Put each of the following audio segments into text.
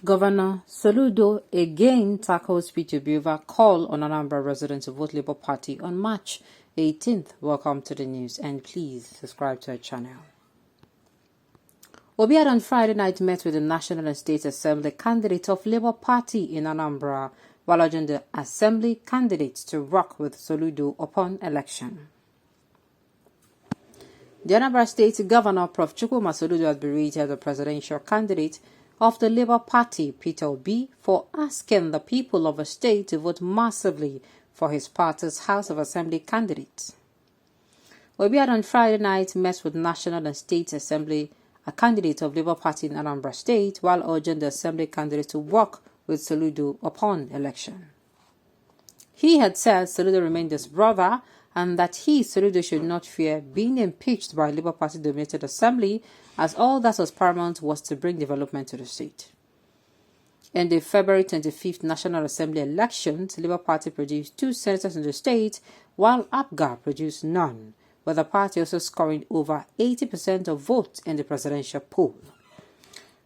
Governor Soludo again tackles P2B over call on Anambra residents to vote Labour Party on March 18th. Welcome to the news and please subscribe to our channel. Obiad on Friday night met with the National and State Assembly candidate of Labour Party in Anambra while urging the Assembly candidates to work with Soludo upon election. The Anambra State Governor Prof. Chukwuma Soludo has berated the presidential candidate of the Labour Party, Peter Obi, for asking the people of the state to vote massively for his party's House of Assembly candidate. Obi had on Friday night met with National and State Assembly, a candidate of Labour Party in Anambra State, while urging the Assembly candidate to work with Soludo upon election. He had said Soludo remained his brother and that he, Soludo, should not fear being impeached by a Labour Party-dominated assembly, as all that was paramount was to bring development to the state. In the February 25th National Assembly elections, Labour Party produced 2 senators in the state, while APGA produced none, with the party also scoring over 80% of votes in the presidential poll.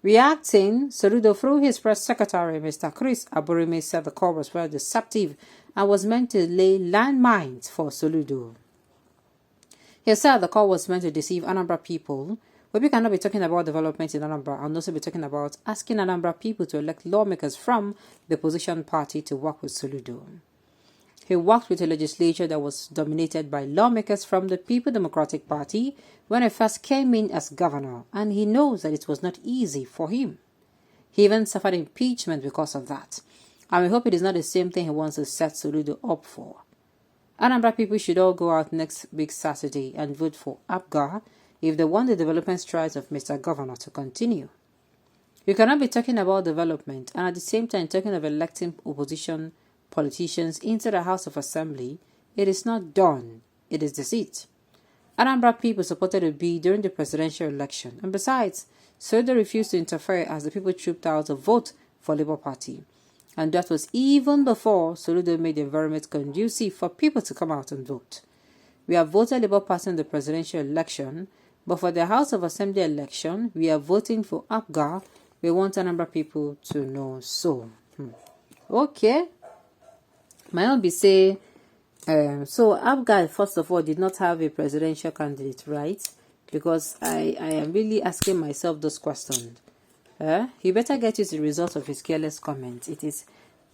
Reacting, Soludo, through his press secretary, Mr. Chris Aburime, said the call was very deceptive and was meant to lay landmines for Soludo. He said the call was meant to deceive Anambra people, but we cannot be talking about development in Anambra and also be talking about asking Anambra people to elect lawmakers from the opposition party to work with Soludo. He worked with a legislature that was dominated by lawmakers from the People Democratic Party when he first came in as governor, and he knows that it was not easy for him. He even suffered impeachment because of that, and we hope it is not the same thing he wants to set Soludo up for. Anambra people should all go out next week Saturday and vote for APGA if they want the development strides of Mr. Governor to continue. You cannot be talking about development and at the same time talking of electing opposition politicians into the House of Assembly. It is not done. It is deceit. Anambra people supported Obi during the presidential election, and besides, Soludo refused to interfere as the people trooped out to vote for Labour Party. And that was even before Soludo made the environment conducive for people to come out and vote. We have voted Labour Party in the presidential election, but for the House of Assembly election, we are voting for APGA. We want Anambra people to know so. Okay. My own be say, so APGA, first of all, did not have a presidential candidate, right? Because I am really asking myself those questions. He better get you the result of his careless comment. It is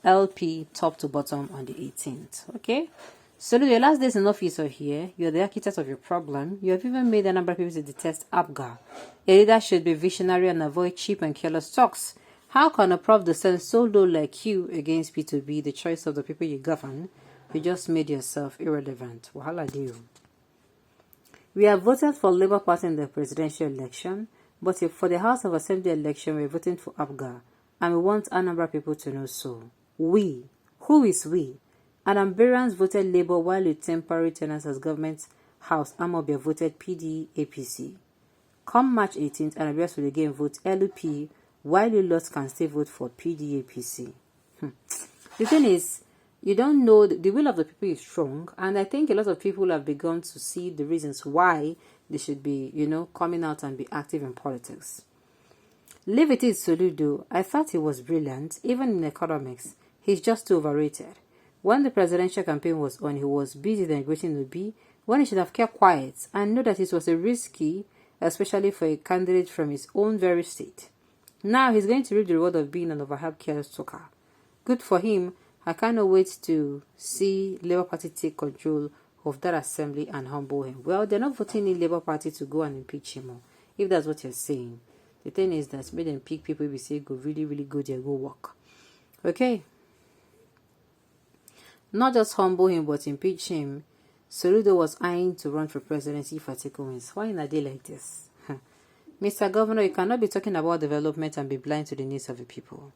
LP top to bottom on the 18th. Okay? So your last days in office are here. You're the architect of your problem. You have even made a number of people to detest APGA. A leader should be visionary and avoid cheap and careless talks. How can a prof descend so low like you against P2B, the choice of the people you govern? You just made yourself irrelevant. Wahala deal. We have voted for Labour Party in the presidential election, but for the House of Assembly election, we're voting for APGA, and we want Anambra people to know so. We. Who is we? Anambrans voted Labour while the temporary tenants as government house Amobia voted PDAPC. Come March 18th, Anambrans will again vote LP, while you lot can still vote for PDAPC. The thing is, you don't know, the will of the people is strong, and I think a lot of people have begun to see the reasons why they should be, coming out and be active in politics. Leave it is Soludo. I thought he was brilliant, even in economics. He's just too overrated. When the presidential campaign was on, he was busy denigrating Obi, when he should have kept quiet and know that it was a risky, especially for a candidate from his own very state. Now he's going to reap the reward of being an overhelped careless talker. Good for him. I cannot wait to see Labour Party take control of that assembly and humble him. Well, they're not voting in Labour Party to go and impeach him, if that's what you're saying. The thing is that made them pick people we say go really, really good, they go work. Okay? Not just humble him, but impeach him. Soludo was eyeing to run for presidency if Atiku wins. Why in a day like this? Mr. Governor, you cannot be talking about development and be blind to the needs of the people.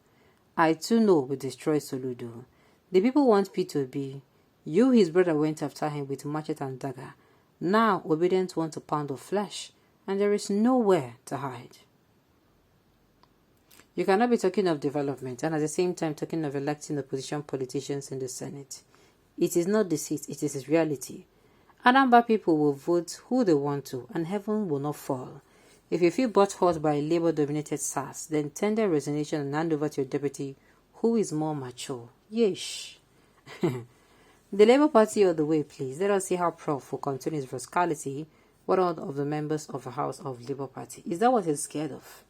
I too know we destroy Soludo. The people want P2B. You, his brother, went after him with machete and dagger. Now, obedience want a pound of flesh, and there is nowhere to hide. You cannot be talking of development and at the same time talking of electing opposition politicians in the Senate. It is not deceit, it is reality. Anambra people will vote who they want to, and heaven will not fall. If you feel butthurt by Labour-dominated SARS, then tender resignation and hand over to your deputy, who is more mature. Yeesh. The Labour Party all the way, please. Let us see how Prof will continue his rascality. What are of the members of the House of Labour Party? Is that what he's scared of?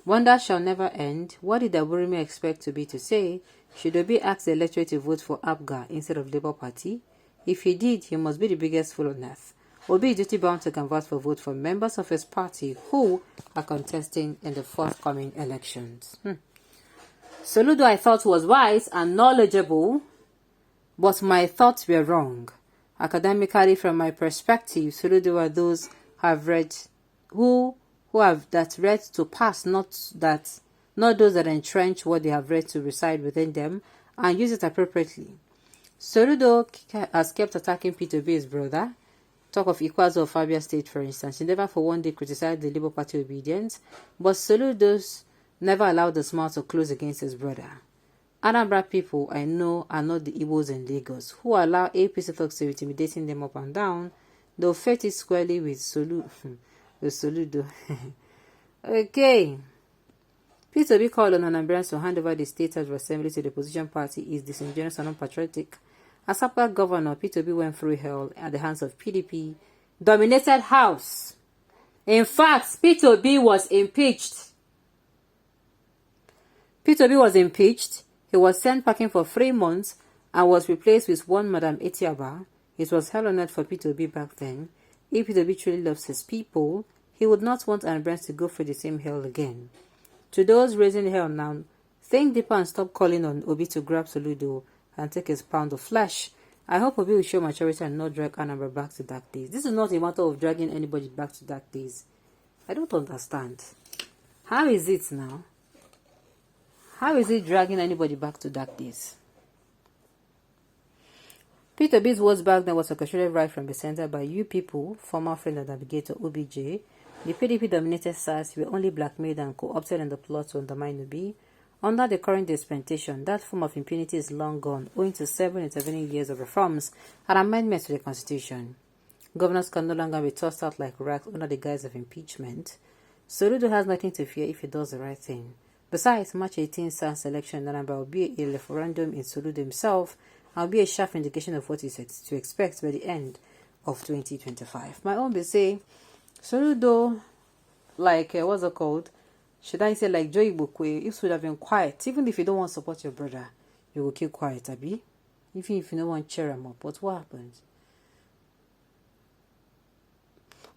Wonder shall never end. What did Aburimi expect to be to say? Should Obi ask the electorate to vote for APGA instead of Labour Party? If he did, he must be the biggest fool on earth. Obi is duty bound to canvass for vote for members of his party who are contesting in the forthcoming elections. Soludo I thought was wise and knowledgeable, but my thoughts were wrong. Academically, from my perspective, Soludo are those who have that right to pass, not those that entrench what they have read to reside within them and use it appropriately. Soludo has kept attacking P2B, his brother. Talk of Ikwazo of Abia State, for instance. He never for one day criticized the Labour Party obedience, but Soludo's never allowed the smile to close against his brother. Anambra people I know are not the Igbos in Lagos, who allow APC thugs to intimidating them up and down. They'll fight it squarely with Soludo. Okay. P2B called on Anambrans to hand over the State House of Assembly to the opposition party is disingenuous and unpatriotic. As APGA governor, P2B went through hell at the hands of PDP dominated House. In fact, P2B was impeached. P2B was impeached. He was sent packing for 3 months and was replaced with one Madam Etiaba. It was hell on earth for P2B back then. If P2B truly loves his people, he would not want Anambra to go through the same hell again. To those raising hell now, think deeper and stop calling on Obi to grab Soludo and take his pound of flesh. I hope Obi will show maturity and not drag Anambra back to dark days. This is not a matter of dragging anybody back to dark days. I don't understand. How is it now? How is it dragging anybody back to dark days? P2B's words back then was orchestrated right from the center by you people, former friend and navigator OBJ. The PDP-dominated SARS were only blackmailed and co-opted in the plot to undermine Obi. Under the current dispensation, that form of impunity is long gone, owing to several intervening years of reforms and amendments to the Constitution. Governors can no longer be tossed out like rags under the guise of impeachment. Soludo has nothing to fear if he does the right thing. Besides, March 18th SARS election in Anambra will be a referendum in Soludo himself and will be a sharp indication of what is to expect by the end of 2025. My own be say, Soludo, like, what's it called? Should I say like Joy Bukwe, if you would have been quiet, even if you don't want to support your brother, you will keep quiet, Abi. Even if you don't want to cheer him up. But what happens?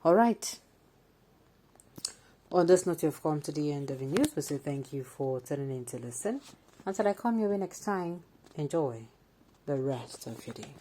Alright. On this note, you've come to the end of the news. We say thank you for tuning in to listen. Until I come your way next time, enjoy the rest of your day.